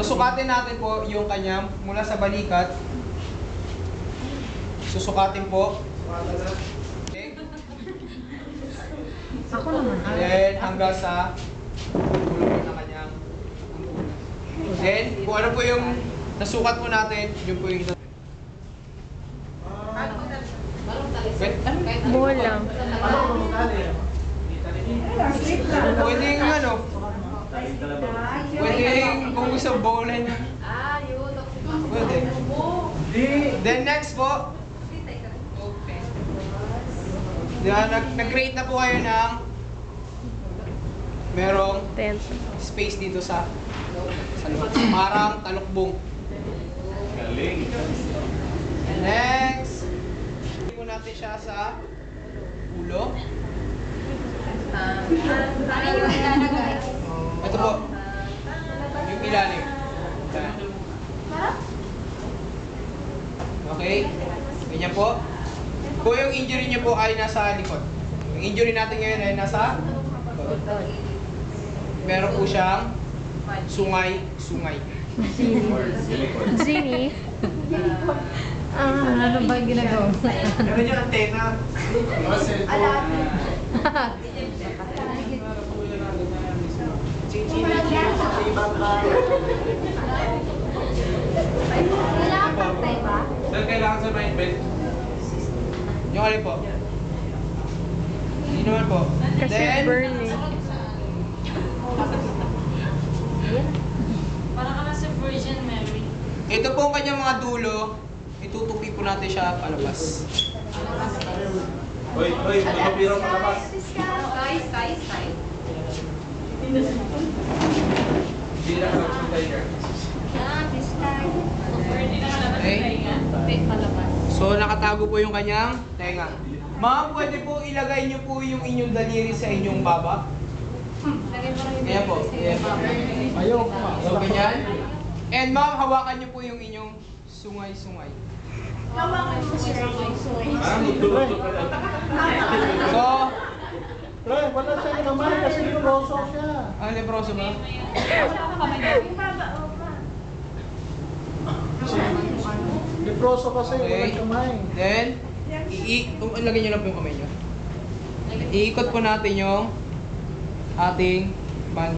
Susukatin natin po yung kanyang mula sa balikat. Susukatin po. Okay. Ako naman. Then, hanggang sa ulo na kanyang. Then, kung ano po yung nasukat po natin, yun po yung Buhol lang. pwede yung ano, pwede yung kung gusto bowlen. Pwede. Then next po, nag-create na po kayo ng merong Tent. space dito sa loob. Parang talukbong. Next, hindi po natin siya sa ulo. Ito po, yung ilalim. Okay, ganyan po. Kung yung injury niyo po ay nasa likod. Yung injury natin ngayon ay nasa likod. Meron po siyang sungay. Zini. Ano ba yung ginagawa? Meron yung antena. Sir, kailangan sa main bed. Yung alin po? Hindi naman po. Kasi Then, burning. Parang ka na sa Virgin Mary. ito po ang kanyang mga dulo. Itutupi po natin siya palabas. Hoy, tumapiro palabas. Guys. Hindi lang sa tiger. Okay. So, nakatago po yung kanyang tenga. Ma'am, pwede po ilagay niyo po yung inyong daliri sa inyong baba. Ayan po. Ayan po. So, ganyan. And ma'am, hawakan niyo po yung inyong sungay-sungay. Parang ito. So, Wala siya kamay kasi libroso siya. lebroso ba? Libroso kasi Okay. walang kamay. Then, ilagay niyo lang po yung kamay niyo. Iikot po natin yung ating